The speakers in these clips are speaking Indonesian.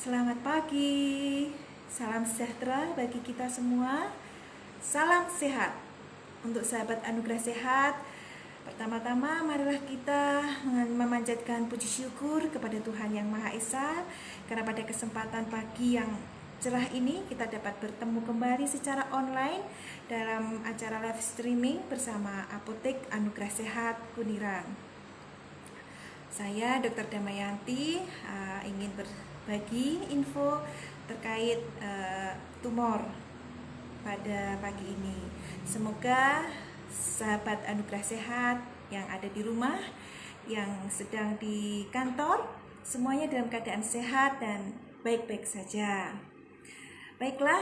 Selamat pagi, salam sejahtera bagi kita semua. Salam sehat untuk sahabat anugerah sehat. Pertama-tama marilah kita memanjatkan puji syukur kepada Tuhan Yang Maha Esa, karena pada kesempatan pagi yang cerah ini kita dapat bertemu kembali secara online dalam acara live streaming bersama Apotek Anugerah Sehat Kuniran. Saya Dr. Damayanti ingin berbagi info terkait tumor pada pagi ini. Semoga sahabat anugerah sehat yang ada di rumah, yang sedang di kantor, semuanya dalam keadaan sehat dan baik-baik saja. Baiklah,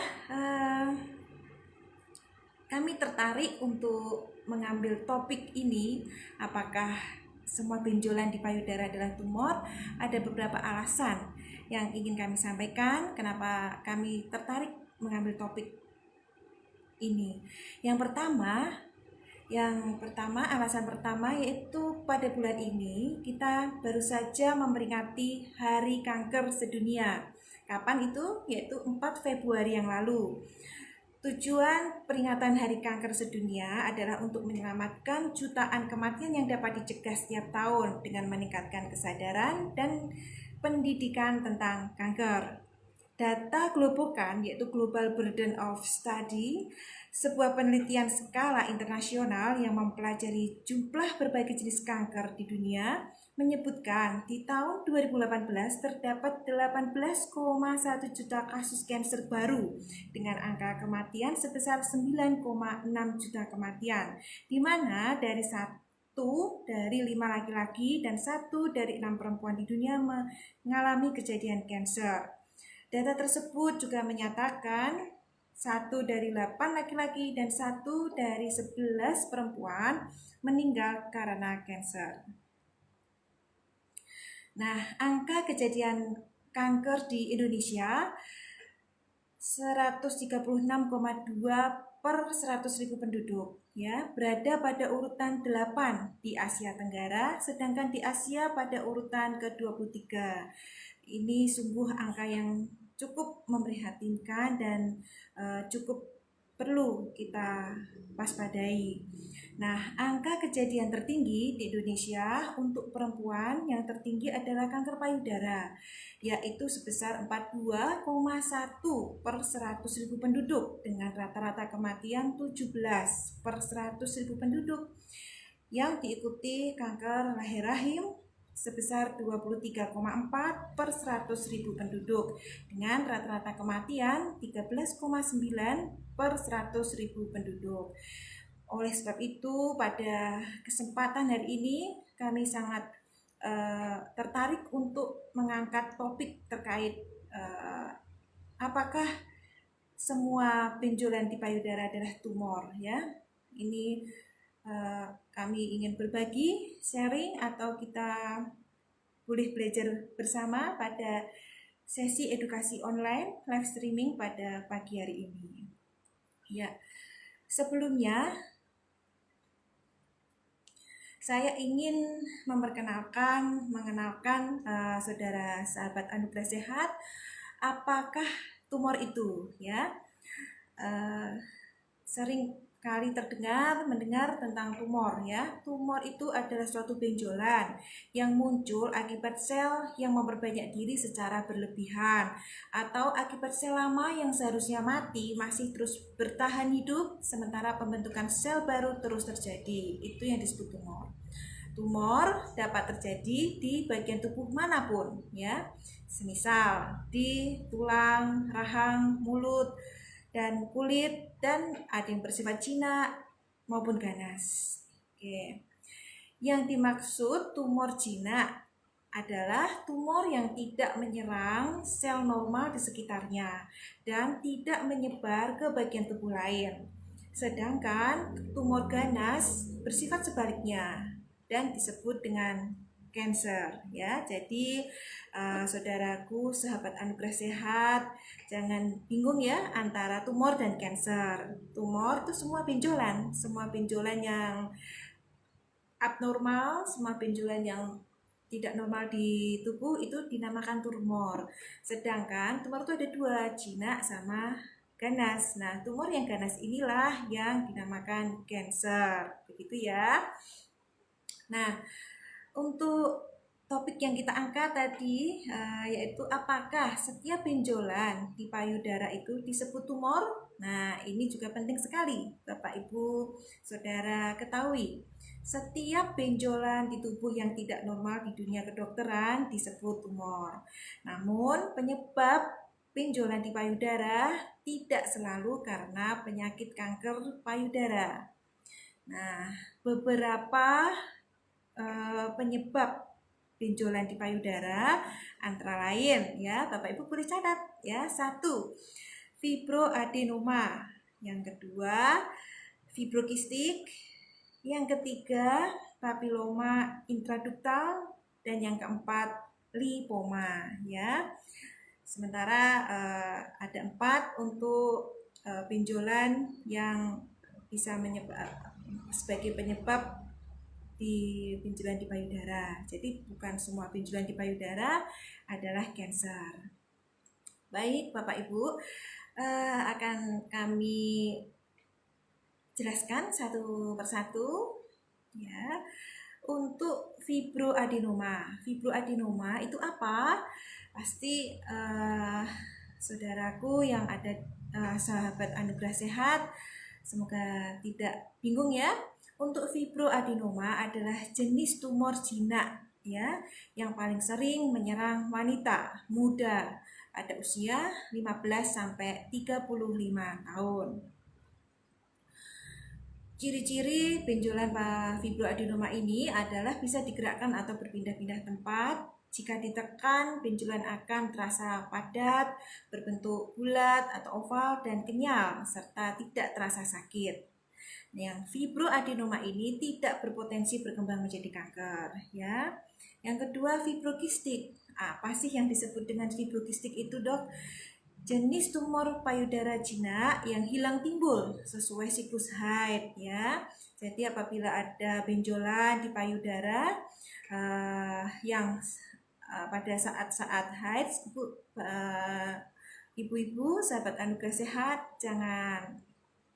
kami tertarik untuk mengambil topik ini, apakah semua benjolan di payudara adalah tumor. Ada beberapa alasan yang ingin kami sampaikan kenapa kami tertarik mengambil topik ini. Yang pertama, alasan pertama yaitu pada bulan ini kita baru saja memperingati Hari Kanker Sedunia. Kapan itu? Yaitu 4 Februari yang lalu. Tujuan peringatan Hari Kanker Sedunia adalah untuk menyelamatkan jutaan kematian yang dapat dicegah setiap tahun dengan meningkatkan kesadaran dan pendidikan tentang kanker. Data Globocan, yaitu Global Burden of Study, sebuah penelitian skala internasional yang mempelajari jumlah berbagai jenis kanker di dunia, menyebutkan di tahun 2018 terdapat 18,1 juta kasus kanker baru dengan angka kematian sebesar 9,6 juta kematian, di mana dari 1 dari 5 laki-laki dan 1 dari 6 perempuan di dunia mengalami kejadian kanker. Data tersebut juga menyatakan 1 dari 8 laki-laki dan 1 dari 11 perempuan meninggal karena kanker. Nah, angka kejadian kanker di Indonesia 136,2 per 100.000 penduduk, ya, berada pada urutan 8 di Asia Tenggara, sedangkan di Asia pada urutan ke-23. Ini sungguh angka yang cukup memprihatinkan dan cukup perlu kita waspadai. Nah, angka kejadian tertinggi di Indonesia untuk perempuan yang tertinggi adalah kanker payudara, yaitu sebesar 42,1 per 100.000 penduduk dengan rata-rata kematian 17 per 100.000 penduduk, yang diikuti kanker leher rahim sebesar 23,4 per 100.000 penduduk dengan rata-rata kematian 13,9 per 100.000 penduduk. Oleh sebab itu, pada kesempatan hari ini kami sangat tertarik untuk mengangkat topik terkait apakah semua benjolan di payudara adalah tumor, ya. Ini kami ingin berbagi, sharing, atau kita boleh belajar bersama pada sesi edukasi online live streaming pada pagi hari ini. Ya, sebelumnya saya ingin mengenalkan saudara sahabat anugerah sehat, apakah tumor itu, ya. Sering kali mendengar tentang tumor, ya. Tumor itu adalah suatu benjolan yang muncul akibat sel yang memperbanyak diri secara berlebihan atau akibat sel lama yang seharusnya mati masih terus bertahan hidup sementara pembentukan sel baru terus terjadi. Itu yang disebut tumor. Tumor dapat terjadi di bagian tubuh manapun, ya. Semisal di tulang, rahang, mulut, dan kulit, dan ada yang bersifat jinak maupun ganas. Oke. Yang dimaksud tumor jinak adalah tumor yang tidak menyerang sel normal di sekitarnya dan tidak menyebar ke bagian tubuh lain. Sedangkan tumor ganas bersifat sebaliknya dan disebut dengan cancer, ya. Jadi saudaraku, sahabat anugerah sehat, jangan bingung ya antara tumor dan cancer. Tumor itu semua benjolan yang abnormal, semua benjolan yang tidak normal di tubuh itu dinamakan tumor. Sedangkan tumor itu ada dua, jinak sama ganas. Nah, tumor yang ganas inilah yang dinamakan cancer. Begitu ya. Nah, untuk topik yang kita angkat tadi yaitu apakah setiap benjolan di payudara itu disebut tumor? Nah, ini juga penting sekali Bapak Ibu Saudara ketahui. Setiap benjolan di tubuh yang tidak normal di dunia kedokteran disebut tumor. Namun, penyebab benjolan di payudara tidak selalu karena penyakit kanker payudara. Nah, beberapa penyebab benjolan di payudara antara lain ya, Bapak Ibu boleh catat ya. 1, fibroadenoma. Yang kedua, fibrokistik. Yang ketiga, papiloma intraduktal, dan yang keempat, lipoma ya. Sementara ada 4 untuk benjolan yang bisa sebagai penyebab di benjolan di payudara. Jadi bukan semua benjolan di payudara adalah kanker. Baik, Bapak Ibu, akan kami jelaskan satu persatu ya. Untuk fibroadenoma. Fibroadenoma itu apa? Pasti saudaraku yang ada sahabat Anugerah Sehat semoga tidak bingung ya. Untuk fibroadenoma adalah jenis tumor jinak ya yang paling sering menyerang wanita muda pada usia 15 sampai 35 tahun. Ciri-ciri benjolan fibroadenoma ini adalah bisa digerakkan atau berpindah-pindah tempat. Jika ditekan, benjolan akan terasa padat, berbentuk bulat atau oval dan kenyal, serta tidak terasa sakit. Yang fibroadenoma ini tidak berpotensi berkembang menjadi kanker, ya. Yang kedua, fibrokistik. Apa sih yang disebut dengan fibrokistik itu, Dok? Jenis tumor payudara jinak yang hilang timbul sesuai siklus haid ya. Jadi apabila ada benjolan di payudara yang pada saat-saat haid, ibu-ibu sahabat Anugerah Sehat jangan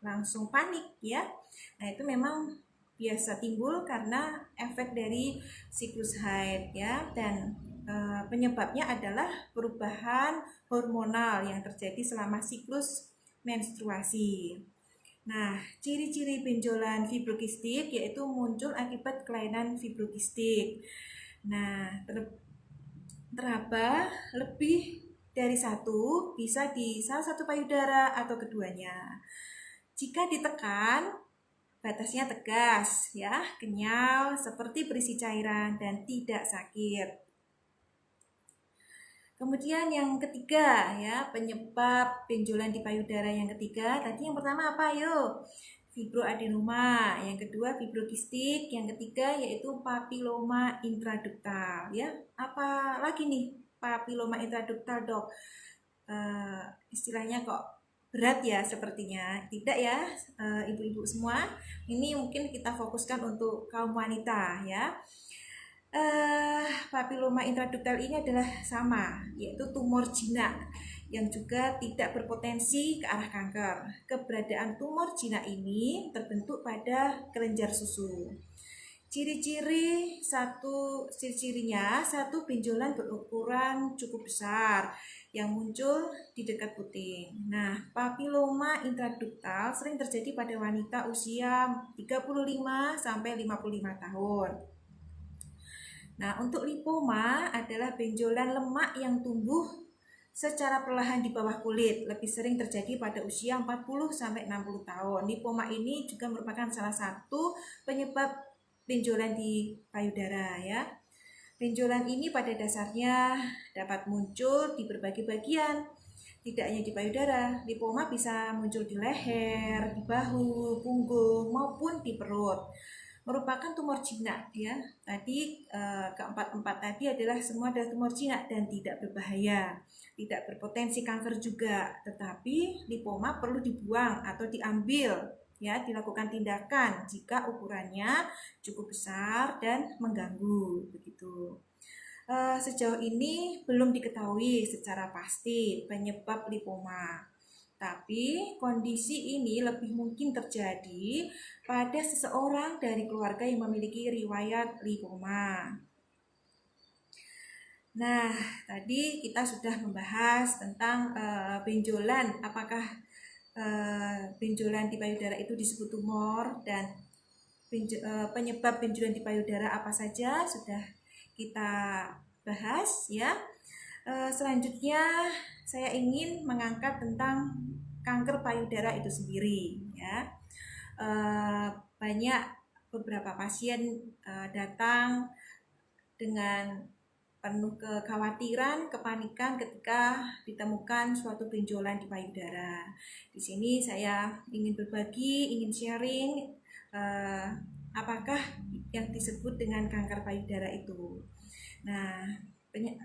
langsung panik ya. Nah, itu memang biasa timbul karena efek dari siklus haid ya, dan penyebabnya adalah perubahan hormonal yang terjadi selama siklus menstruasi. Nah, ciri-ciri benjolan fibrokistik yaitu muncul akibat kelainan fibrokistik. Nah, teraba lebih dari satu, bisa di salah satu payudara atau keduanya. Jika ditekan, batasnya tegas ya, kenyal, seperti berisi cairan dan tidak sakit. Kemudian yang ketiga ya, penyebab benjolan di payudara yang ketiga. Tadi yang pertama apa yuk? Fibroadenoma, yang kedua fibrokistik, yang ketiga yaitu papiloma intraduktal ya. Apa lagi nih papiloma intraduktal, Dok? Istilahnya kok berat ya sepertinya. Tidak ya ibu-ibu semua. Ini mungkin kita fokuskan untuk kaum wanita ya. Papiloma intraduktal ini adalah sama, yaitu tumor jinak yang juga tidak berpotensi ke arah kanker. Keberadaan tumor jinak ini terbentuk pada kelenjar susu. Ciri-cirinya satu benjolan berukuran cukup besar yang muncul di dekat puting. Nah, papiloma intraduktal sering terjadi pada wanita usia 35 sampai 55 tahun. Nah, untuk lipoma adalah benjolan lemak yang tumbuh secara perlahan di bawah kulit, lebih sering terjadi pada usia 40 sampai 60 tahun. Lipoma ini juga merupakan salah satu penyebab benjolan di payudara ya. Benjolan ini pada dasarnya dapat muncul di berbagai bagian, tidak hanya di payudara. Lipoma bisa muncul di leher, di bahu, punggung maupun di perut. Merupakan tumor jinak ya. Tadi keempat tadi adalah semua adalah tumor jinak dan tidak berbahaya, tidak berpotensi kanker juga. Tetapi lipoma perlu dibuang atau diambil ya dilakukan tindakan jika ukurannya cukup besar dan mengganggu begitu. Sejauh ini belum diketahui secara pasti penyebab lipoma. Tapi kondisi ini lebih mungkin terjadi pada seseorang dari keluarga yang memiliki riwayat lipoma. Nah, tadi kita sudah membahas tentang benjolan, apakah benjolan di payudara itu disebut tumor, dan penyebab benjolan di payudara apa saja sudah kita bahas ya. Selanjutnya saya ingin mengangkat tentang kanker payudara itu sendiri ya. Banyak beberapa pasien datang dengan penuh kekhawatiran, kepanikan ketika ditemukan suatu benjolan di payudara. Di sini saya ingin berbagi, ingin sharing apakah yang disebut dengan kanker payudara itu. Nah,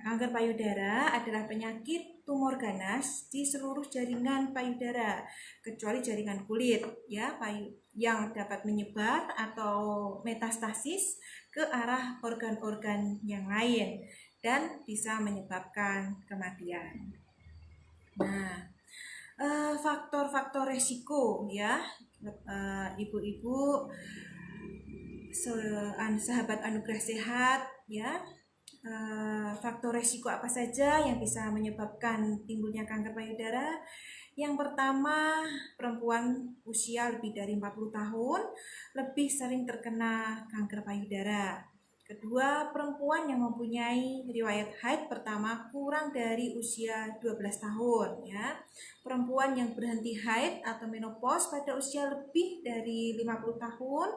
kanker payudara adalah penyakit tumor ganas di seluruh jaringan payudara, kecuali jaringan kulit, ya, yang dapat menyebar atau metastasis ke arah organ-organ yang lain dan bisa menyebabkan kematian. Nah, faktor-faktor resiko ya, ibu-ibu, sahabat anugerah sehat ya. Faktor resiko apa saja yang bisa menyebabkan timbulnya kanker payudara? Yang pertama, perempuan usia lebih dari 40 tahun lebih sering terkena kanker payudara. Kedua, perempuan yang mempunyai riwayat haid pertama kurang dari usia 12 tahun ya. Perempuan yang berhenti haid atau menopause pada usia lebih dari 50 tahun.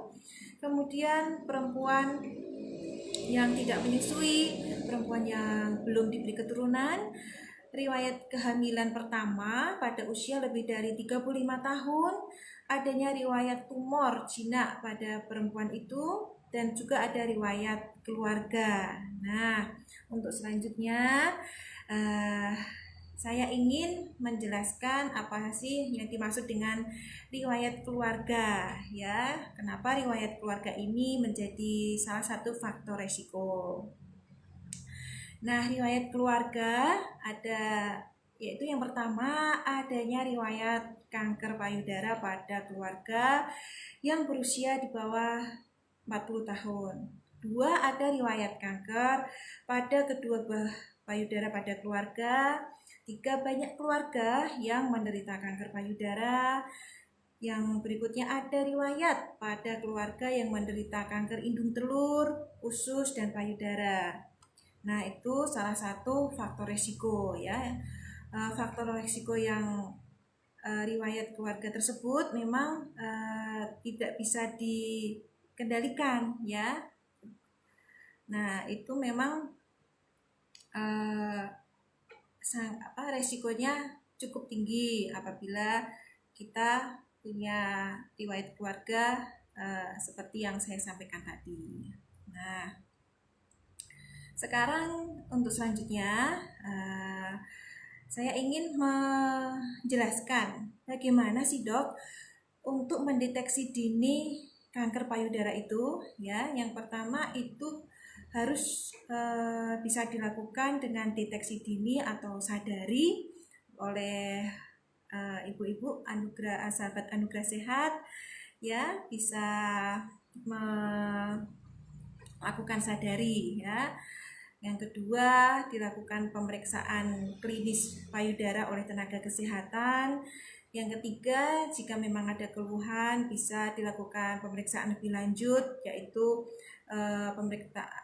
Kemudian perempuan yang tidak menyusui, perempuan yang belum diberi keturunan, riwayat kehamilan pertama pada usia lebih dari 35 tahun, adanya riwayat tumor jinak pada perempuan itu, dan juga ada riwayat keluarga. Nah, untuk selanjutnya saya ingin menjelaskan apa sih yang dimaksud dengan riwayat keluarga ya. Kenapa riwayat keluarga ini menjadi salah satu faktor resiko. Nah, riwayat keluarga ada, yaitu yang pertama adanya riwayat kanker payudara pada keluarga yang berusia di bawah 40 tahun. Dua, ada riwayat kanker pada kedua belah payudara pada keluarga. Tiga, banyak keluarga yang menderita kanker payudara. Yang berikutnya ada riwayat pada keluarga yang menderita kanker indung telur, usus, dan payudara. Nah, itu salah satu faktor resiko ya. Faktor resiko yang riwayat keluarga tersebut memang tidak bisa dikendalikan ya. Nah, itu memang resikonya cukup tinggi apabila kita punya riwayat keluarga seperti yang saya sampaikan tadi. Nah, sekarang untuk selanjutnya saya ingin menjelaskan bagaimana sih dok untuk mendeteksi dini kanker payudara itu ya. Yang pertama itu harus bisa dilakukan dengan deteksi dini atau sadari oleh ibu-ibu sahabat anugerah sehat ya, bisa melakukan sadari ya. Yang kedua, dilakukan pemeriksaan klinis payudara oleh tenaga kesehatan. Yang ketiga, jika memang ada keluhan bisa dilakukan pemeriksaan lebih lanjut, yaitu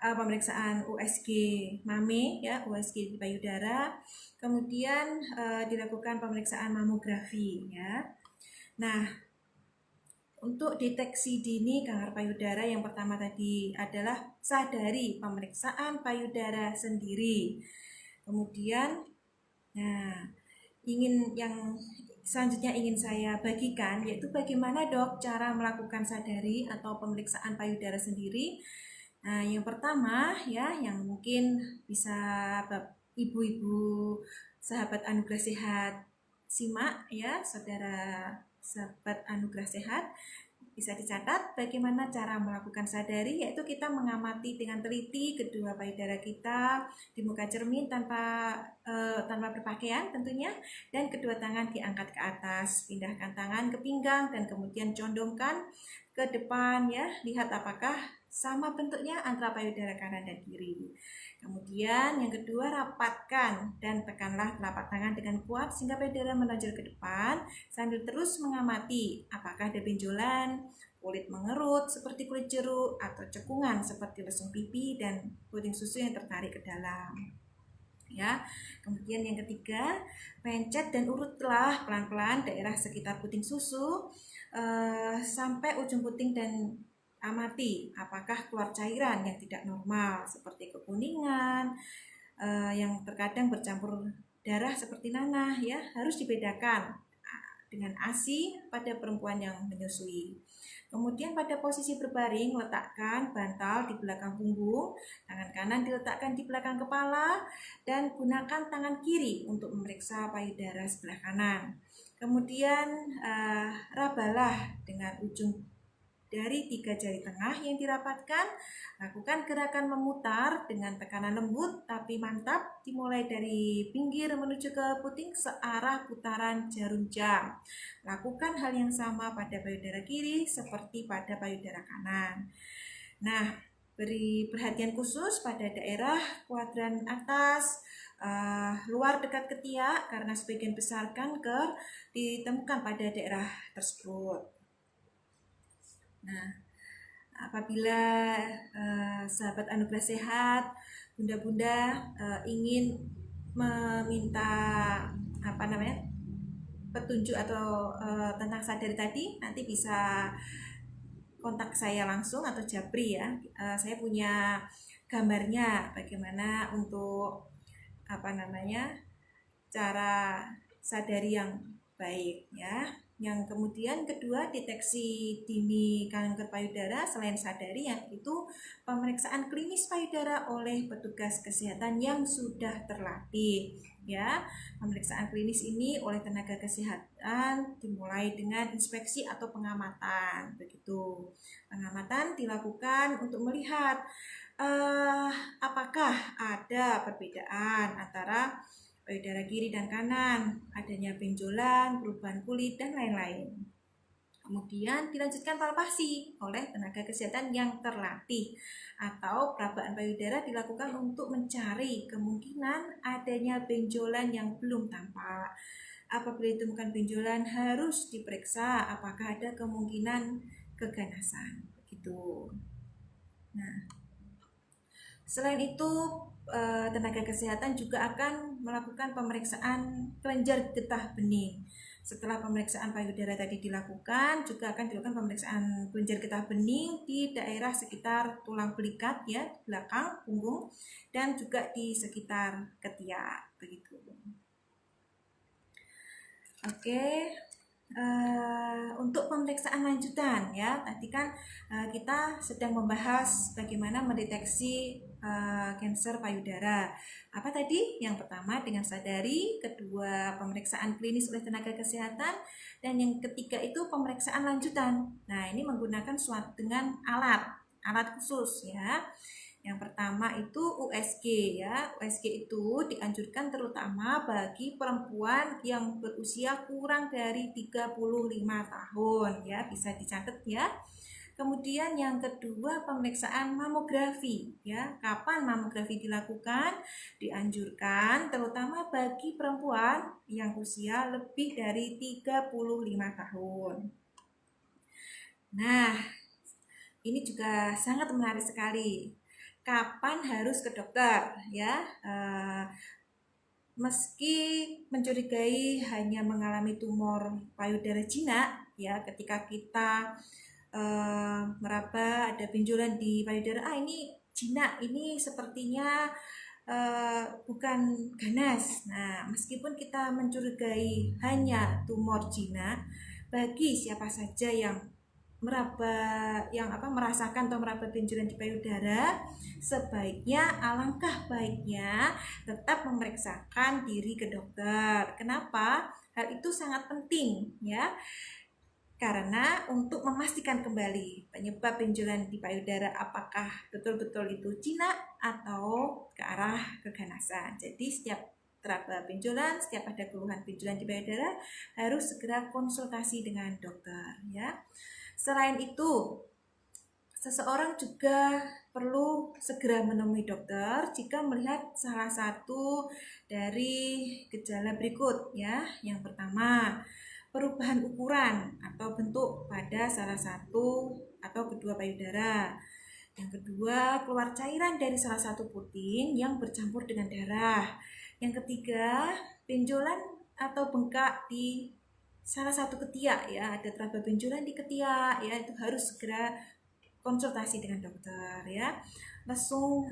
pemeriksaan USG mame ya, USG di payudara. Kemudian dilakukan pemeriksaan mamografi ya. Nah, untuk deteksi dini kanker payudara yang pertama tadi adalah sadari pemeriksaan payudara sendiri. Kemudian, yang selanjutnya ingin saya bagikan yaitu bagaimana dok cara melakukan sadari atau pemeriksaan payudara sendiri. Nah, yang pertama ya, yang mungkin bisa ibu-ibu sahabat anugerah sehat simak ya, saudara sahabat Anugerah Sehat, bisa dicatat bagaimana cara melakukan sadari, yaitu kita mengamati dengan teliti kedua payudara kita di muka cermin tanpa berpakaian tentunya, dan kedua tangan diangkat ke atas, pindahkan tangan ke pinggang dan kemudian condongkan ke depan ya, lihat apakah sama bentuknya antara payudara kanan dan kiri. Kemudian yang kedua, rapatkan dan tekanlah telapak tangan dengan kuat sehingga payudara menonjol ke depan sambil terus mengamati apakah ada benjolan, kulit mengerut seperti kulit jeruk, atau cekungan seperti lesung pipi dan puting susu yang tertarik ke dalam. Ya, kemudian yang ketiga, pencet dan urutlah pelan-pelan daerah sekitar puting susu sampai ujung puting dan amati apakah keluar cairan yang tidak normal seperti kekuningan yang terkadang bercampur darah seperti nanah ya, harus dibedakan dengan ASI pada perempuan yang menyusui. Kemudian pada posisi berbaring, letakkan bantal di belakang punggung, tangan kanan diletakkan di belakang kepala, dan gunakan tangan kiri untuk memeriksa payudara sebelah kanan. Kemudian rabalah dengan ujung dari 3 jari tengah yang dirapatkan. Lakukan gerakan memutar dengan tekanan lembut tapi mantap, dimulai dari pinggir menuju ke puting searah putaran jarum jam. Lakukan hal yang sama pada payudara kiri seperti pada payudara kanan. Nah, beri perhatian khusus pada daerah kuadran atas, luar dekat ketiak, karena sebagian besar kanker ditemukan pada daerah tersebut. Nah, apabila sahabat Anugerah Sehat, bunda-bunda ingin meminta petunjuk atau tentang sadari tadi, nanti bisa kontak saya langsung atau japri ya. Saya punya gambarnya bagaimana untuk cara sadari yang baik ya. Yang kemudian kedua, deteksi dini kanker payudara selain sadari, yaitu pemeriksaan klinis payudara oleh petugas kesehatan yang sudah terlatih ya. Pemeriksaan klinis ini oleh tenaga kesehatan dimulai dengan inspeksi atau pengamatan. Begitu. Pengamatan dilakukan untuk melihat apakah ada perbedaan antara payudara kiri dan kanan, adanya benjolan, perubahan kulit, dan lain-lain. Kemudian dilanjutkan palpasi oleh tenaga kesehatan yang terlatih, atau perabaan payudara dilakukan untuk mencari kemungkinan adanya benjolan yang belum tampak. Apabila ditemukan benjolan, harus diperiksa apakah ada kemungkinan keganasan. Begitu. Nah, selain itu, tenaga kesehatan juga akan melakukan pemeriksaan kelenjar getah bening. Setelah pemeriksaan payudara tadi dilakukan, juga akan dilakukan pemeriksaan kelenjar getah bening di daerah sekitar tulang belikat ya, belakang punggung, dan juga di sekitar ketiak. Begitu. Oke. Untuk pemeriksaan lanjutan ya, tadi kan kita sedang membahas bagaimana mendeteksi kanker payudara. Apa tadi? Yang pertama dengan sadari, kedua pemeriksaan klinis oleh tenaga kesehatan, dan yang ketiga itu pemeriksaan lanjutan. Nah, ini menggunakan dengan alat khusus ya. Yang pertama itu USG ya. USG itu dianjurkan terutama bagi perempuan yang berusia kurang dari 35 tahun ya, bisa dicatat ya. Kemudian yang kedua pemeriksaan mamografi ya. Kapan mamografi dilakukan? Dianjurkan terutama bagi perempuan yang usia lebih dari 35 tahun. Nah, ini juga sangat menarik sekali. Kapan harus ke dokter ya? Meski mencurigai hanya mengalami tumor payudara jinak ya, ketika kita meraba ada benjolan di payudara, ini jinak, ini sepertinya bukan ganas. Nah, meskipun kita mencurigai hanya tumor jinak, bagi siapa saja yang merasakan atau meraba benjolan di payudara, sebaiknya alangkah baiknya tetap memeriksakan diri ke dokter. Kenapa? Hal itu sangat penting ya. karena untuk memastikan kembali penyebab benjolan di payudara apakah betul-betul itu jinak atau ke arah keganasan. Jadi setiap teraba benjolan, setiap ada keluhan benjolan di payudara harus segera konsultasi dengan dokter ya. Selain itu, seseorang juga perlu segera menemui dokter jika melihat salah satu dari gejala berikut ya. Yang pertama, perubahan ukuran atau bentuk pada salah satu atau kedua payudara. Yang kedua, keluar cairan dari salah satu puting yang bercampur dengan darah. Yang ketiga, benjolan atau bengkak di salah satu ketiak ya, ada teraba benjolan di ketiak ya, itu harus segera konsultasi dengan dokter ya. Lesung,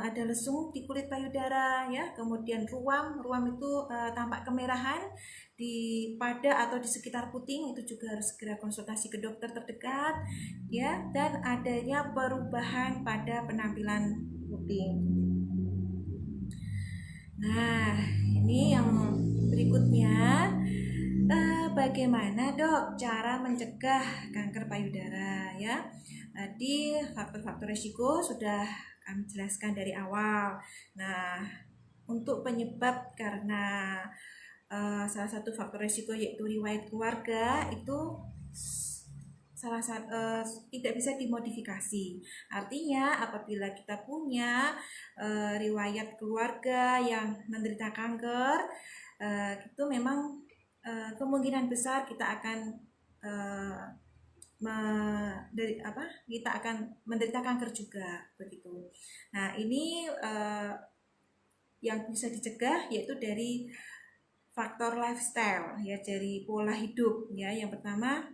ada lesung di kulit payudara ya, kemudian ruam itu tampak kemerahan pada atau di sekitar puting, itu juga harus segera konsultasi ke dokter terdekat ya. Dan adanya perubahan pada penampilan puting. Nah, ini yang berikutnya, bagaimana dok cara mencegah kanker payudara ya. Tadi faktor-faktor risiko sudah kami jelaskan dari awal. Nah, untuk penyebab karena salah satu faktor risiko yaitu riwayat keluarga, itu salah satu tidak bisa dimodifikasi. Artinya apabila kita punya riwayat keluarga yang menderita kanker, itu memang kemungkinan besar kita akan kita akan menderita kanker juga begitu. Nah, ini yang bisa dicegah yaitu dari faktor lifestyle ya, dari pola hidup ya. Yang pertama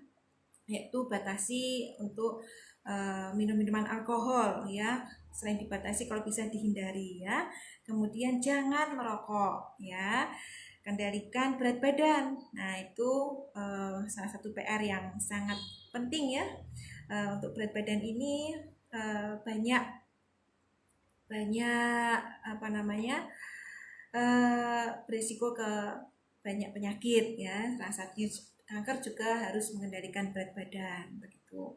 yaitu batasi untuk minum minuman alkohol ya, selain dibatasi kalau bisa dihindari ya. Kemudian jangan merokok ya, kendalikan berat badan. Nah, itu salah satu PR yang sangat penting ya. Untuk berat badan ini banyak berisiko ke banyak penyakit ya. Salah satunya kanker juga harus mengendalikan berat badan begitu.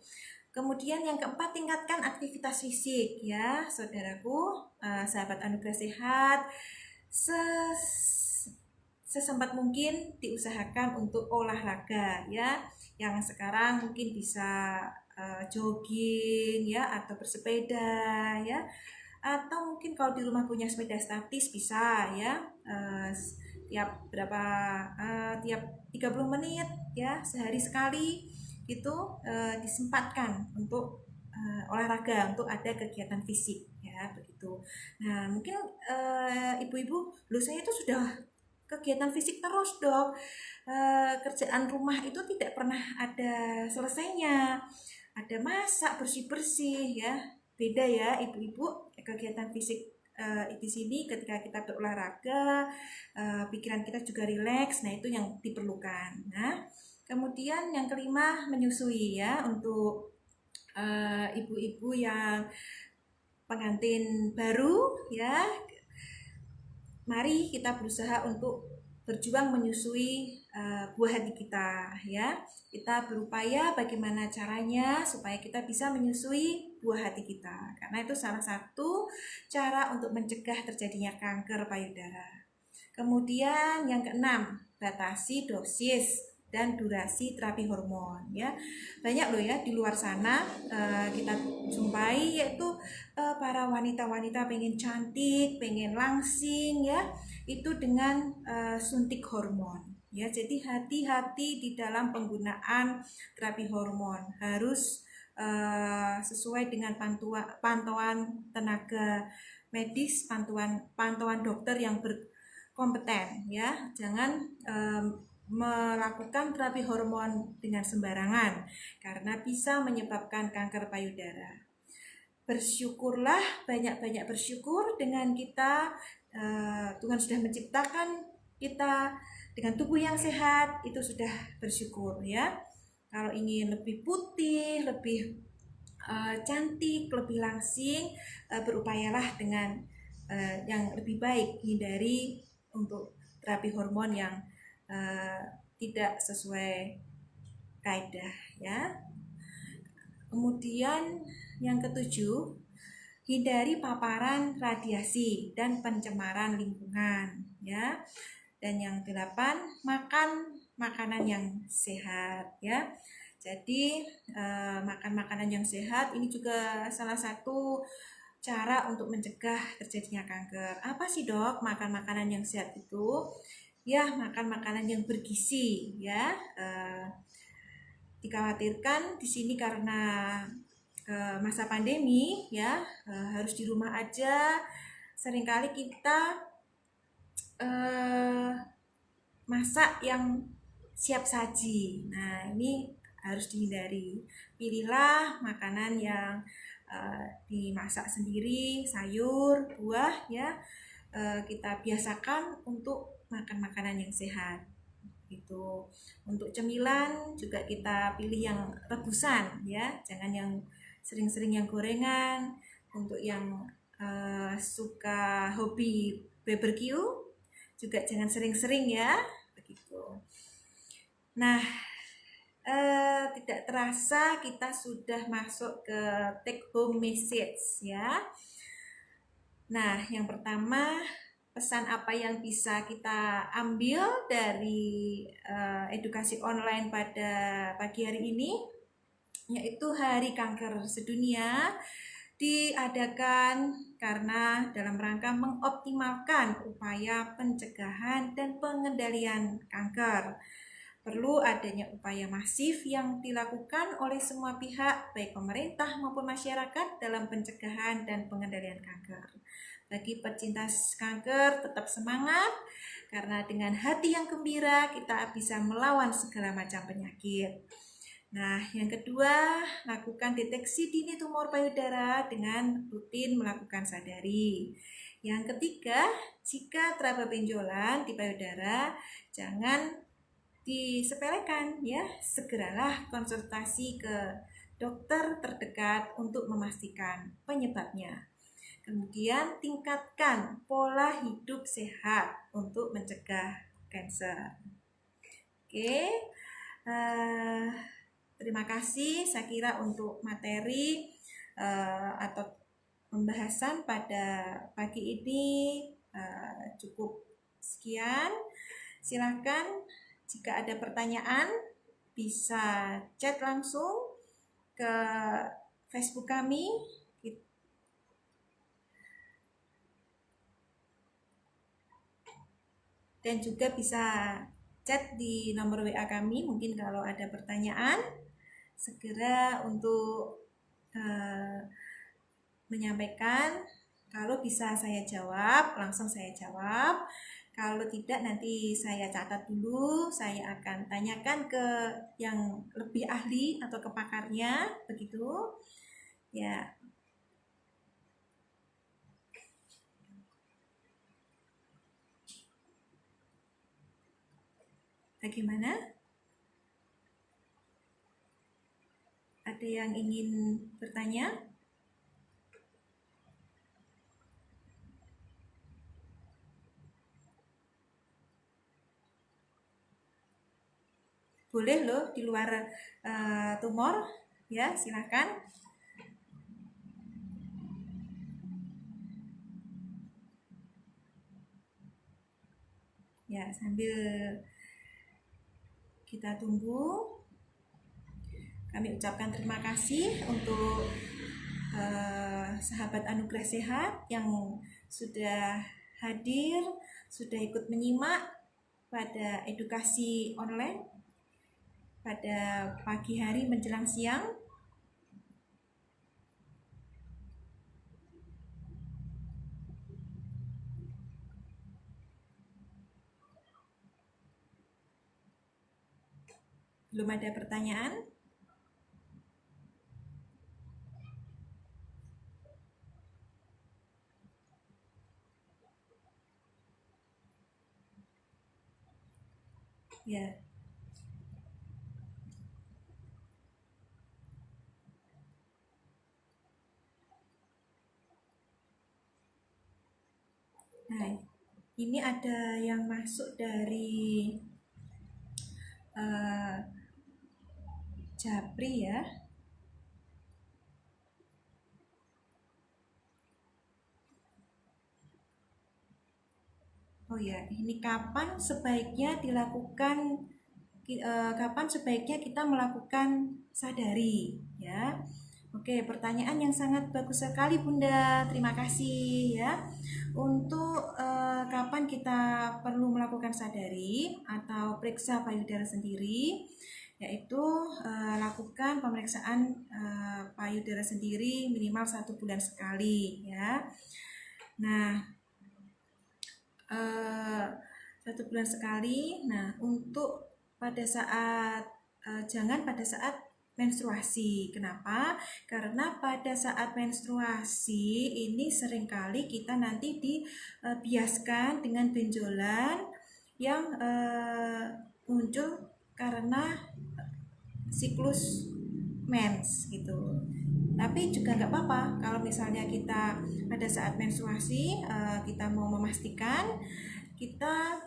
Kemudian yang keempat, tingkatkan aktivitas fisik ya, saudaraku, sahabat Anugerah Sehat. Sesempat mungkin diusahakan untuk olahraga ya, yang sekarang mungkin bisa jogging ya, atau bersepeda ya, atau mungkin kalau di rumah punya sepeda statis bisa ya, tiap 30 menit ya, sehari sekali itu disempatkan untuk olahraga, untuk ada kegiatan fisik ya begitu. Nah, mungkin ibu-ibu, saya itu sudah kegiatan fisik terus dok, kerjaan rumah itu tidak pernah ada selesainya, ada masak, bersih-bersih ya. Beda ya ibu-ibu, kegiatan fisik di sini ketika kita berolahraga, pikiran kita juga rileks. Nah, itu yang diperlukan. Nah, kemudian yang kelima, menyusui ya, untuk ibu-ibu yang pengantin baru ya, mari kita berusaha untuk berjuang menyusui buah hati kita ya. Kita berupaya bagaimana caranya supaya kita bisa menyusui buah hati kita, karena itu salah satu cara untuk mencegah terjadinya kanker payudara. Kemudian yang keenam, batasi dosis dan durasi terapi hormon ya. Banyak loh ya di luar sana kita jumpai, yaitu para wanita-wanita pengen cantik, pengen langsing ya, itu dengan suntik hormon ya. Jadi hati-hati di dalam penggunaan terapi hormon, harus sesuai dengan pantauan tenaga medis, pantauan dokter yang berkompeten ya. Jangan melakukan terapi hormon dengan sembarangan karena bisa menyebabkan kanker payudara. Bersyukurlah, banyak-banyak bersyukur dengan kita, Tuhan sudah menciptakan kita dengan tubuh yang sehat, itu sudah bersyukur ya. Kalau ingin lebih putih, lebih cantik, lebih langsing, berupayalah dengan yang lebih baik, hindari untuk terapi hormon yang tidak sesuai kaidah ya. Kemudian yang ketujuh, hindari paparan radiasi dan pencemaran lingkungan ya. Dan yang delapan, makan makanan yang sehat ya. Jadi makan makanan yang sehat ini juga salah satu cara untuk mencegah terjadinya kanker. Apa sih dok makan makanan yang sehat itu? Ya, makan makanan yang bergizi ya. Dikhawatirkan di sini karena masa pandemi ya, harus di rumah aja. Seringkali kita masak yang siap saji. Nah, ini harus dihindari. Pilihlah makanan yang dimasak sendiri, sayur, buah ya. Kita biasakan untuk makan makanan yang sehat. Gitu. Untuk cemilan juga kita pilih yang rebusan ya, jangan yang sering-sering yang gorengan. Untuk yang suka hobi barbecue juga jangan sering-sering ya, begitu. Nah, tidak terasa kita sudah masuk ke take home message ya. Nah, yang pertama, pesan apa yang bisa kita ambil dari edukasi online pada pagi hari ini, yaitu Hari Kanker Sedunia diadakan karena dalam rangka mengoptimalkan upaya pencegahan dan pengendalian kanker. Perlu adanya upaya masif yang dilakukan oleh semua pihak, baik pemerintah maupun masyarakat dalam pencegahan dan pengendalian kanker. Bagi pecinta kanker, tetap semangat, karena dengan hati yang gembira kita bisa melawan segala macam penyakit. Nah, yang kedua, lakukan deteksi dini tumor payudara dengan rutin melakukan sadari. Yang ketiga, jika terdapat benjolan di payudara, jangan disepelekan ya, segeralah konsultasi ke dokter terdekat untuk memastikan penyebabnya. Kemudian tingkatkan pola hidup sehat untuk mencegah kanker. Oke, terima kasih saya kira untuk materi atau pembahasan pada pagi ini cukup sekian. Silakan jika ada pertanyaan bisa chat langsung ke Facebook kami dan juga bisa chat di nomor WA kami. Mungkin kalau ada pertanyaan segera untuk menyampaikan. Kalau bisa saya jawab, langsung saya jawab. Kalau tidak, nanti saya catat dulu. Saya akan tanyakan ke yang lebih ahli atau ke pakarnya, begitu. Ya. Bagaimana? Ada yang ingin bertanya? Boleh loh di luar tumor, ya silakan. Ya, sambil kita tunggu, kami ucapkan terima kasih untuk sahabat Anugerah Sehat yang sudah hadir, sudah ikut menyimak pada edukasi online pada pagi hari menjelang siang. Belum ada pertanyaan? Ya. Nah, ini ada yang masuk dari Japri ya. Oh ya, ini kapan sebaiknya kita melakukan sadari ya. Oke, pertanyaan yang sangat bagus sekali Bunda. Terima kasih ya. Untuk kapan kita perlu melakukan sadari atau periksa payudara sendiri, yaitu lakukan pemeriksaan payudara sendiri minimal 1 bulan sekali ya. Nah, 1 bulan sekali. Nah, untuk jangan pada saat menstruasi. Kenapa? Karena pada saat menstruasi ini seringkali kita nanti dibiaskan dengan benjolan yang muncul karena siklus mens gitu. Tapi juga nggak apa-apa kalau misalnya kita pada saat menstruasi kita mau memastikan kita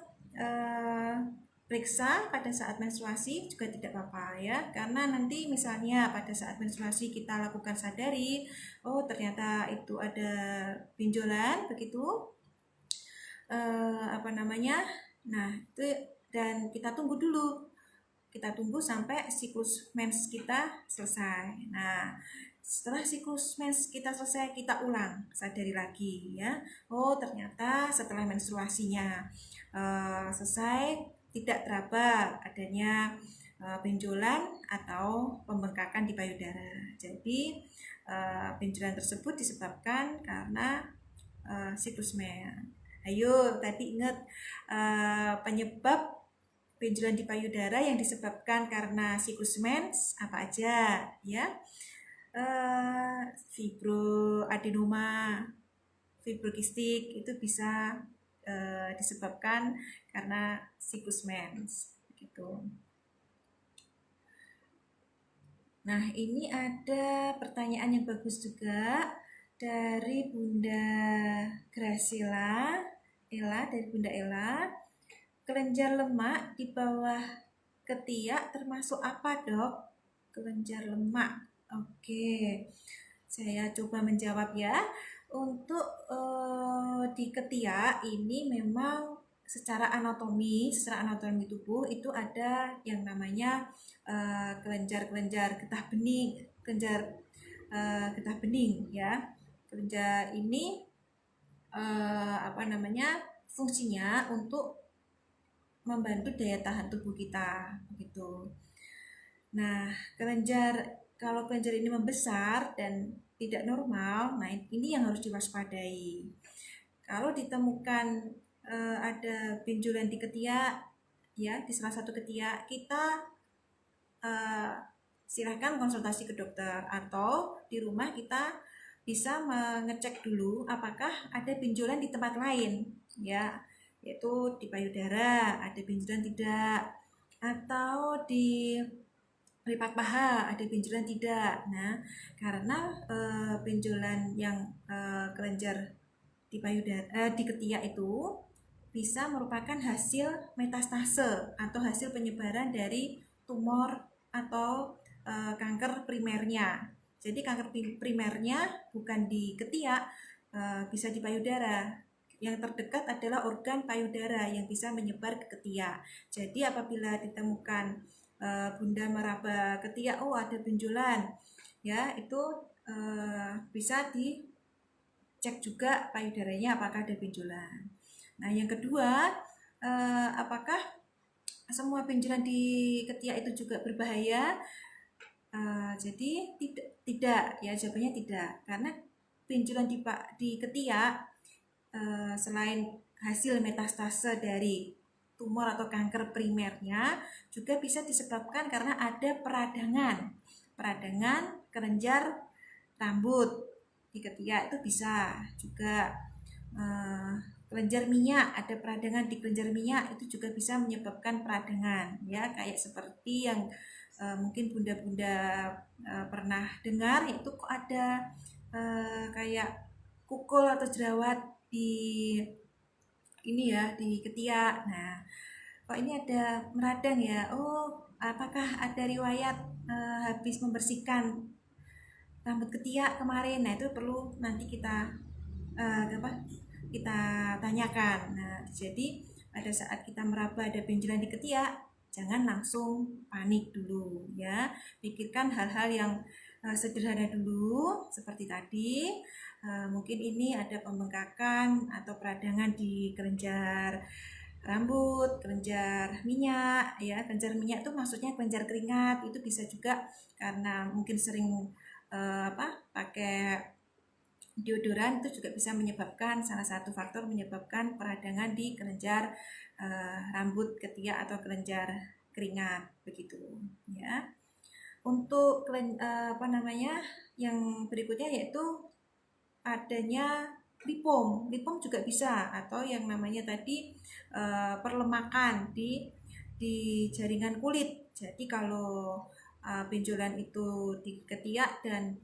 periksa pada saat menstruasi juga tidak apa-apa ya, karena nanti misalnya pada saat menstruasi kita lakukan sadari, oh ternyata itu ada benjolan begitu, nah itu, dan kita tunggu dulu, kita tunggu sampai siklus mens kita selesai. Nah, setelah siklus mens kita selesai, kita ulang sadari lagi ya. Oh, ternyata setelah menstruasinya selesai, tidak teraba adanya benjolan atau pembengkakan di payudara. Jadi benjolan tersebut disebabkan karena siklus mens. Ayo, tadi ingat penyebab benjolan di payudara yang disebabkan karena siklus mens apa aja ya? Fibroadenoma, fibrokistik itu bisa disebabkan karena siklus mens gitu. Nah, ini ada pertanyaan yang bagus juga dari Bunda Graciela Ella, dari Bunda Ella. Kelenjar lemak di bawah ketiak termasuk apa, Dok? Kelenjar lemak. Oke, saya coba menjawab ya. Untuk di ketiak ini memang secara anatomi tubuh itu ada yang namanya kelenjar getah bening, getah bening ya. Kelenjar ini fungsinya untuk membantu daya tahan tubuh kita begitu. Nah, kalau kelenjar ini membesar dan tidak normal, nah ini yang harus diwaspadai. Kalau ditemukan ada benjolan di ketiak, ya di salah satu ketiak, kita silakan konsultasi ke dokter, atau di rumah kita bisa mengecek dulu apakah ada benjolan di tempat lain, ya, yaitu di payudara ada benjolan tidak, atau di lipat paha ada benjolan tidak. Nah, karena benjolan yang kelenjar di payudara di ketiak itu bisa merupakan hasil metastase atau hasil penyebaran dari tumor atau kanker primernya. Jadi kanker primernya bukan di ketiak, bisa di payudara. Yang terdekat adalah organ payudara yang bisa menyebar ke ketiak. Jadi apabila ditemukan Bunda meraba ketiak, oh ada benjolan, ya itu bisa dicek juga payudaranya apakah ada benjolan. Nah, yang kedua, apakah semua benjolan di ketiak itu juga berbahaya? Jadi tidak ya, jawabannya tidak, karena benjolan di ketiak selain hasil metastase dari tumor atau kanker primernya, juga bisa disebabkan karena ada peradangan kelenjar rambut di ketiak, itu bisa juga kelenjar minyak, ada peradangan di kelenjar minyak, itu juga bisa menyebabkan peradangan ya, kayak seperti yang mungkin bunda-bunda pernah dengar, itu kok ada kayak kukul atau jerawat di ini ya, di ketiak. Nah, kok ini ada meradang ya, oh apakah ada riwayat habis membersihkan rambut ketiak kemarin. Nah itu perlu nanti kita kita tanyakan. Nah jadi pada saat kita meraba ada benjolan di ketiak, jangan langsung panik dulu ya, pikirkan hal-hal yang sederhana dulu seperti tadi. Mungkin ini ada pembengkakan atau peradangan di kelenjar rambut, kelenjar minyak ya. Kelenjar minyak itu maksudnya kelenjar keringat, itu bisa juga karena mungkin sering pakai deodoran, itu juga bisa menyebabkan, salah satu faktor menyebabkan peradangan di kelenjar rambut, ketiak atau kelenjar keringat begitu ya. Untuk yang berikutnya yaitu adanya lipom. Lipom juga bisa, atau yang namanya tadi perlemakan di jaringan kulit. Jadi kalau benjolan itu di ketiak dan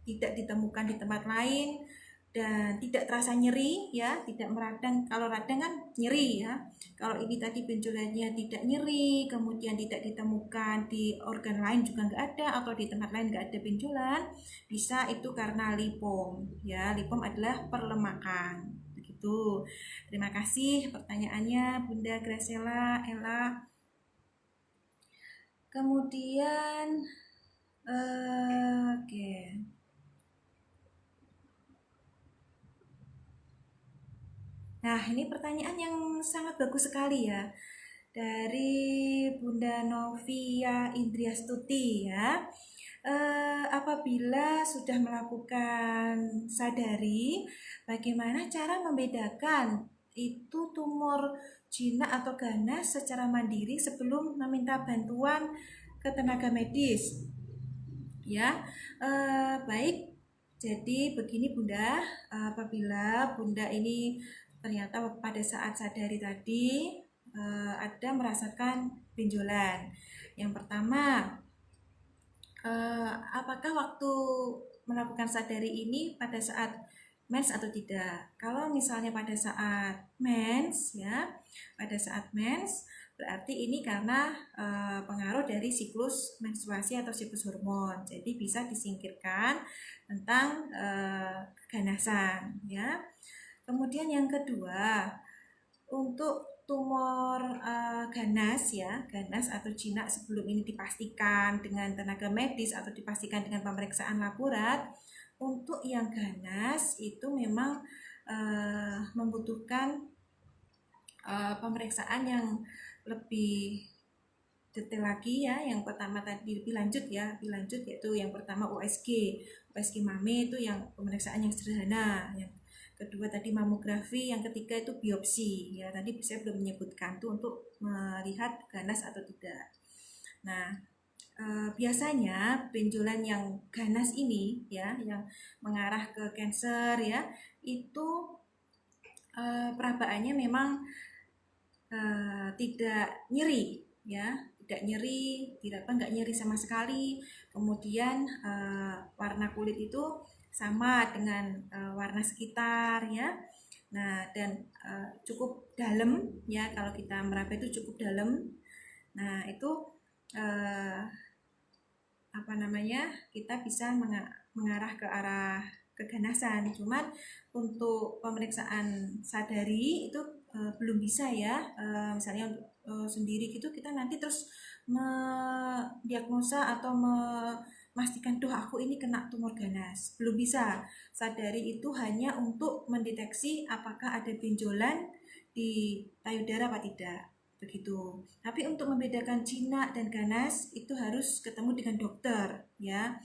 tidak ditemukan di tempat lain dan tidak terasa nyeri ya, tidak meradang. Kalau radang kan nyeri ya. Kalau ini tadi benjolannya tidak nyeri, kemudian tidak ditemukan di organ lain juga nggak ada, atau di tempat lain nggak ada benjolan, bisa itu karena lipom ya. Lipom adalah perlemakan begitu. Terima kasih pertanyaannya Bunda Graciela Ella. Kemudian oke. Nah, ini pertanyaan yang sangat bagus sekali ya, dari Bunda Novia Indriastuti ya. Apabila sudah melakukan sadari, bagaimana cara membedakan itu tumor jinak atau ganas secara mandiri sebelum meminta bantuan ke tenaga medis? Ya, baik. Jadi begini Bunda, apabila Bunda ini ternyata pada saat sadari tadi ada merasakan benjolan. Yang pertama, apakah waktu melakukan sadari ini pada saat mens atau tidak? Kalau misalnya pada saat mens ya, pada saat mens berarti ini karena pengaruh dari siklus menstruasi atau siklus hormon. Jadi bisa disingkirkan tentang keganasan ya. Kemudian yang kedua, untuk tumor ganas ya, ganas atau jinak sebelum ini dipastikan dengan tenaga medis atau dipastikan dengan pemeriksaan laborat, untuk yang ganas itu memang membutuhkan pemeriksaan yang lebih detail lagi ya. Yang pertama tadi lebih lanjut yaitu yang pertama USG mame, itu yang pemeriksaan yang sederhana. Yang kedua tadi mamografi, yang ketiga itu biopsi ya. Tadi saya belum menyebutkan tuh untuk melihat ganas atau tidak. Nah, biasanya benjolan yang ganas ini ya, yang mengarah ke kanker ya, itu perabaannya memang tidak nyeri ya, tidak nyeri, nggak nyeri sama sekali. Kemudian warna kulit itu sama dengan warna sekitar ya. Nah, dan cukup dalam ya, kalau kita meraba itu cukup dalam. Nah, itu kita bisa mengarah ke arah keganasan. Cuman untuk pemeriksaan sadari itu belum bisa ya. Misalnya untuk sendiri gitu, kita nanti terus mendiagnosa atau memastikan aku ini kena tumor ganas. Belum bisa. Sadari itu hanya untuk mendeteksi apakah ada benjolan di payudara apa tidak begitu. Tapi untuk membedakan jinak dan ganas itu harus ketemu dengan dokter ya.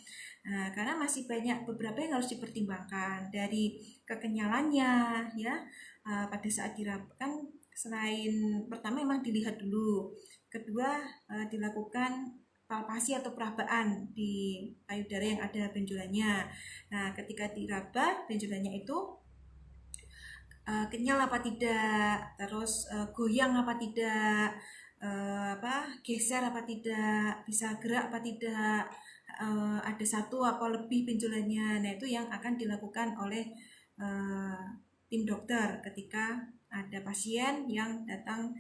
Nah, karena masih banyak beberapa yang harus dipertimbangkan, dari kekenyalannya ya. Pada saat dirapkan, selain pertama memang dilihat dulu, kedua dilakukan palpasi atau perabaan di payudara yang ada benjolannya. Nah, ketika diraba benjolannya itu kenyal apa tidak, terus goyang apa tidak, geser apa tidak, bisa gerak apa tidak, ada satu apa lebih benjolannya. Nah, itu yang akan dilakukan oleh tim dokter ketika ada pasien yang datang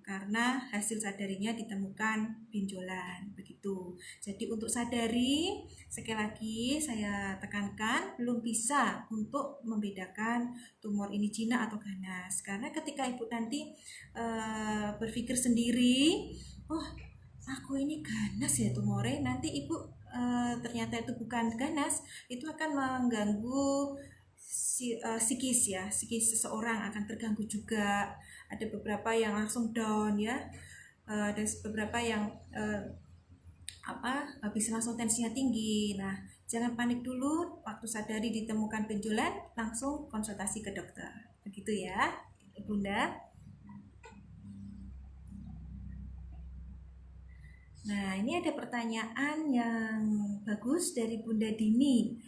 karena hasil sadarinya ditemukan benjolan begitu. Jadi untuk sadari, sekali lagi saya tekankan, belum bisa untuk membedakan tumor ini jinak atau ganas, karena ketika ibu nanti berpikir sendiri, oh aku ini ganas ya tumornya, nanti ibu ternyata itu bukan ganas, itu akan mengganggu psikis seseorang akan terganggu juga. Ada beberapa yang langsung down ya, ada beberapa yang bisa langsung tensinya tinggi. Nah, jangan panik dulu, waktu sadari ditemukan benjolan langsung konsultasi ke dokter, begitu ya Bunda. Nah, ini ada pertanyaan yang bagus dari Bunda Dini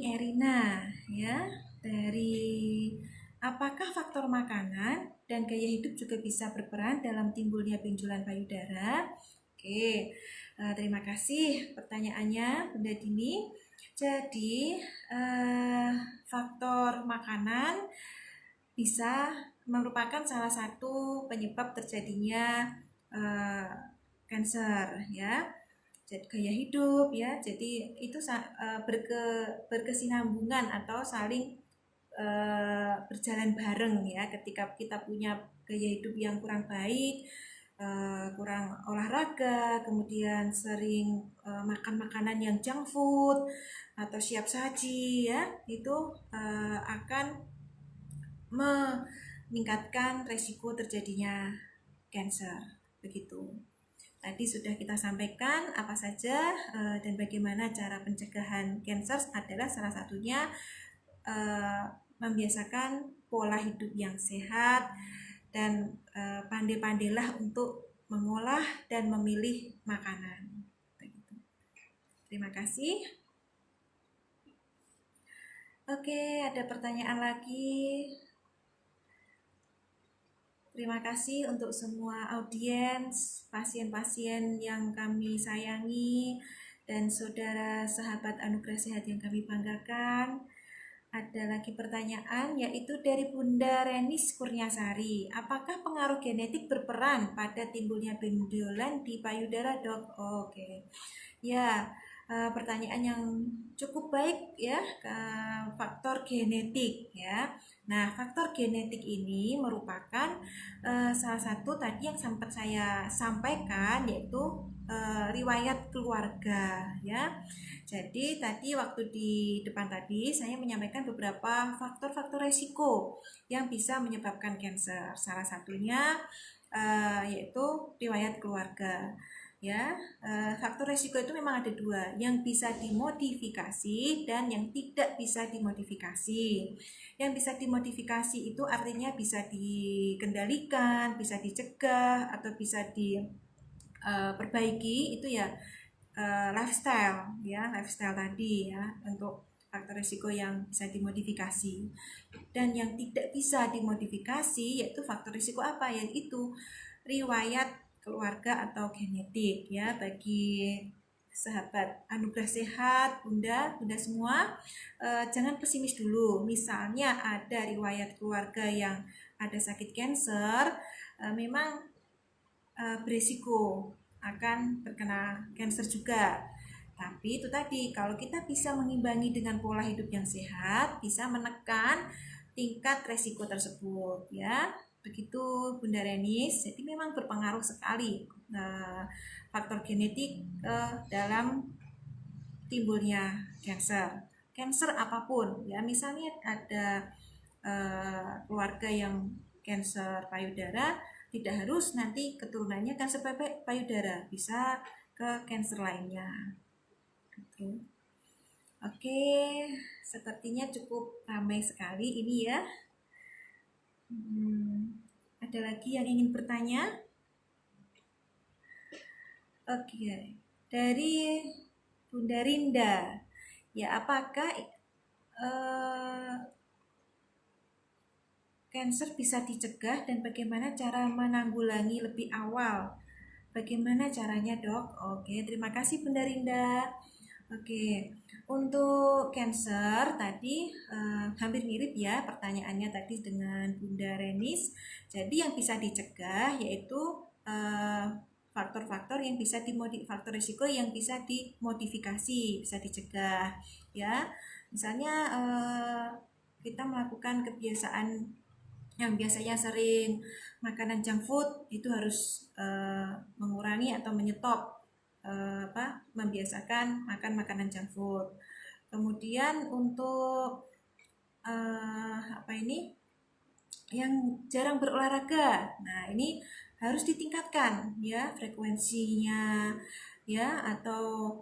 Erina ya, dari apakah faktor makanan dan gaya hidup juga bisa berperan dalam timbulnya benjolan payudara? Oke, terima kasih pertanyaannya Bunda Dini. Jadi faktor makanan bisa merupakan salah satu penyebab terjadinya kanker ya. Jadi gaya hidup ya, jadi itu berkesinambungan atau saling berjalan bareng ya. Ketika kita punya gaya hidup yang kurang baik, kurang olahraga, kemudian sering makan makanan yang junk food atau siap saji ya, itu akan meningkatkan resiko terjadinya kanker begitu. Tadi sudah kita sampaikan apa saja dan bagaimana cara pencegahan kanker adalah salah satunya membiasakan pola hidup yang sehat dan pandai-pandailah untuk mengolah dan memilih makanan. Terima kasih. Oke, ada pertanyaan lagi. Terima kasih untuk semua audiens, pasien-pasien yang kami sayangi, dan saudara sahabat Anugerah Sehat yang kami banggakan. Ada lagi pertanyaan, yaitu dari Bunda Renis Kurniasari. Apakah pengaruh genetik berperan pada timbulnya benjolan di payudara, Dok? Oke. Ya, pertanyaan yang cukup baik ya, faktor genetik ya. Nah, faktor genetik ini merupakan salah satu tadi yang sempat saya sampaikan, yaitu riwayat keluarga ya. Jadi tadi waktu di depan tadi saya menyampaikan beberapa faktor-faktor resiko yang bisa menyebabkan kanker. Salah satunya yaitu riwayat keluarga. Ya, faktor resiko itu memang ada dua, yang bisa dimodifikasi dan yang tidak bisa dimodifikasi. Yang bisa dimodifikasi itu artinya bisa dikendalikan, bisa dicegah, atau bisa diperbaiki, itu ya lifestyle tadi ya, untuk faktor risiko yang bisa dimodifikasi. Dan yang tidak bisa dimodifikasi yaitu faktor risiko apa? Yaitu riwayat keluarga atau genetik ya. Bagi sahabat Anugerah Sehat, Bunda semua, jangan pesimis dulu. Misalnya ada riwayat keluarga yang ada sakit kanker, memang berisiko akan terkena kanker juga. Tapi itu tadi, kalau kita bisa mengimbangi dengan pola hidup yang sehat, bisa menekan tingkat resiko tersebut ya. Begitu Bunda Renis. Jadi memang berpengaruh sekali faktor genetik dalam timbulnya kanker apapun ya. Misalnya ada keluarga yang kanker payudara, tidak harus nanti keturunannya kanker payudara, bisa ke kanker lainnya. Oke, sepertinya cukup ramai sekali ini ya. Ada lagi yang ingin bertanya? Oke, dari Bunda Rinda, ya apakah kanker bisa dicegah dan bagaimana cara menanggulangi lebih awal? Bagaimana caranya, Dok? Oke, terima kasih Bunda Rinda. Oke, untuk cancer tadi hampir mirip ya pertanyaannya tadi dengan Bunda Renis. Jadi yang bisa dicegah yaitu faktor-faktor yang bisa faktor risiko yang bisa dimodifikasi, bisa dicegah ya. Misalnya kita melakukan kebiasaan yang biasanya sering makanan junk food itu harus mengurangi atau menyetop membiasakan makan makanan junk food. Kemudian untuk yang jarang berolahraga. Nah, ini harus ditingkatkan ya frekuensinya ya, atau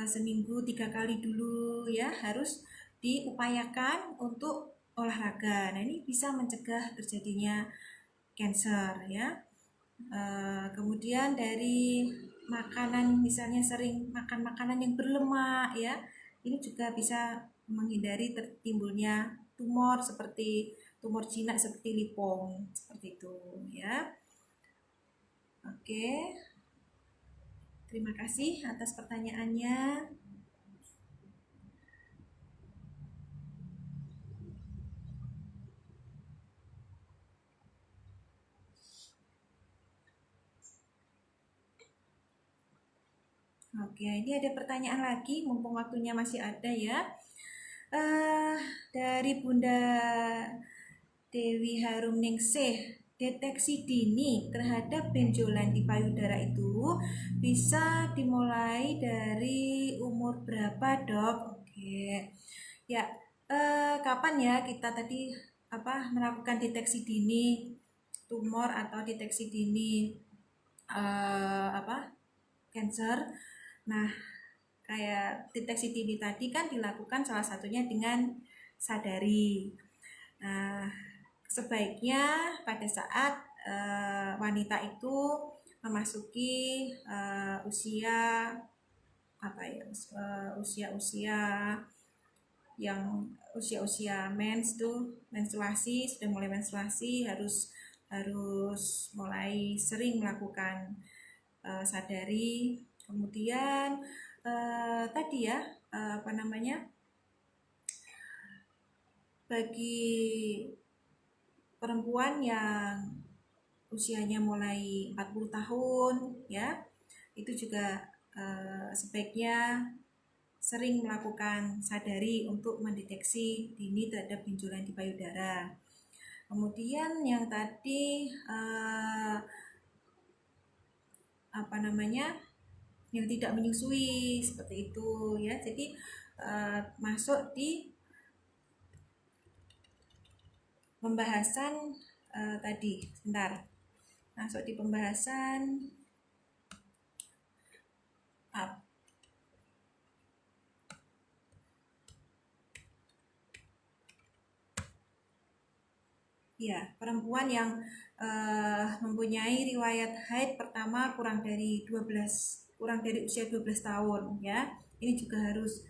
seminggu 3 kali dulu ya, harus diupayakan untuk olahraga. Nah, ini bisa mencegah terjadinya cancer ya. Kemudian dari makanan, misalnya sering makan makanan yang berlemak ya, ini juga bisa menghindari timbulnya tumor seperti tumor jinak seperti lipom seperti itu ya. Oke, terima kasih atas pertanyaannya. Oke, ini ada pertanyaan lagi, mumpung waktunya masih ada ya. Dari Bunda Dewi Harum Ningsih, deteksi dini terhadap benjolan di payudara itu bisa dimulai dari umur berapa, Dok? Oke. Ya, kapan ya kita tadi melakukan deteksi dini tumor atau deteksi dini cancer? Nah, kayak deteksi dini tadi kan dilakukan salah satunya dengan sadari. Nah, sebaiknya pada saat wanita itu memasuki usia usia-usia yang usia-usia menstruasi, sudah mulai menstruasi, harus mulai sering melakukan sadari. Kemudian tadi ya bagi perempuan yang usianya mulai 40 tahun ya, itu juga sebaiknya sering melakukan sadari untuk mendeteksi dini terhadap benjolan di payudara. Kemudian yang tadi yang tidak menyusui seperti itu ya, jadi masuk di pembahasan tadi, masuk di pembahasan ya, perempuan yang mempunyai riwayat haid pertama kurang dari usia 12 tahun ya. Ini juga harus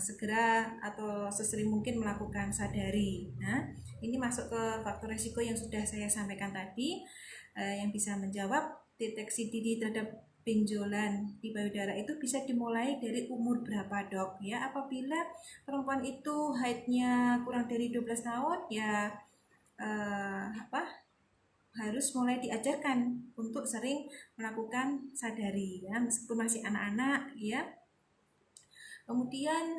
segera atau sesering mungkin melakukan sadari. Nah, ini masuk ke faktor risiko yang sudah saya sampaikan tadi, yang bisa menjawab deteksi dini terhadap benjolan di payudara itu bisa dimulai dari umur berapa, Dok? Ya, apabila perempuan itu haidnya kurang dari 12 tahun ya harus mulai diajarkan untuk sering melakukan sadari ya, meskipun masih anak-anak ya. Kemudian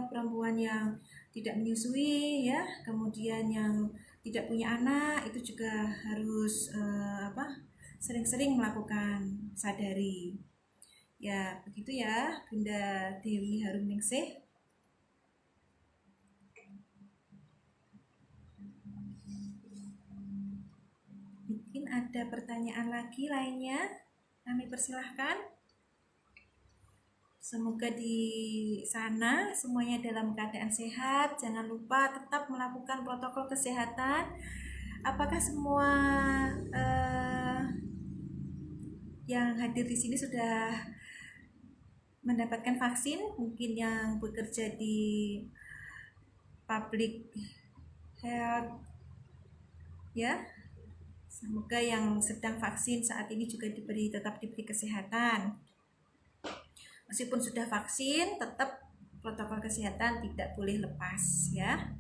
perempuan yang tidak menyusui ya, kemudian yang tidak punya anak itu juga harus sering-sering melakukan sadari. Ya, begitu ya Bunda Dewi Harum Ningsih. Mungkin ada pertanyaan lagi lainnya, kami persilahkan. Semoga di sana semuanya dalam keadaan sehat. Jangan lupa tetap melakukan protokol kesehatan. Apakah semua yang hadir di sini sudah mendapatkan vaksin? Mungkin yang bekerja di public health ya. Semoga yang sedang vaksin saat ini juga tetap diberi kesehatan. Meskipun sudah vaksin, tetap protokol kesehatan tidak boleh lepas ya.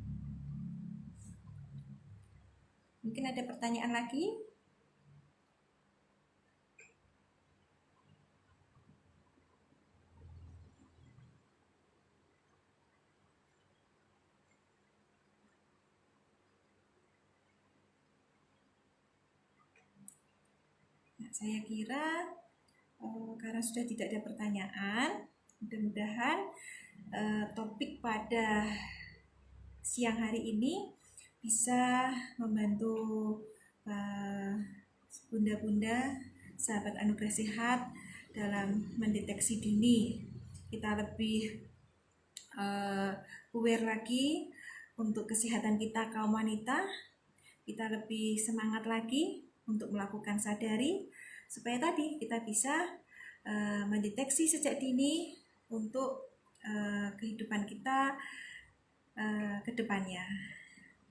Mungkin ada pertanyaan lagi? Nah, saya kira karena sudah tidak ada pertanyaan, mudah-mudahan topik pada siang hari ini bisa membantu bunda-bunda sahabat anugerah sehat dalam mendeteksi dini. Kita lebih aware lagi untuk kesehatan kita kaum wanita. Kita lebih semangat lagi untuk melakukan sadari supaya tadi kita bisa mendeteksi sejak dini untuk kehidupan kita ke depannya.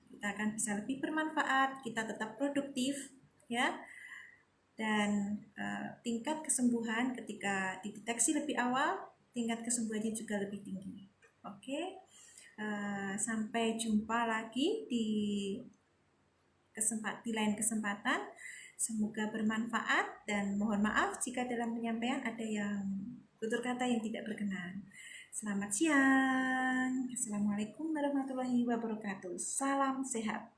Kita akan bisa lebih bermanfaat, kita tetap produktif ya. Dan tingkat kesembuhan ketika dideteksi lebih awal, tingkat kesembuhannya juga lebih tinggi. Oke. Sampai jumpa lagi di lain kesempatan. Semoga bermanfaat dan mohon maaf jika dalam penyampaian ada yang tutur kata yang tidak berkenan. Selamat siang. Assalamualaikum warahmatullahi wabarakatuh. Salam sehat.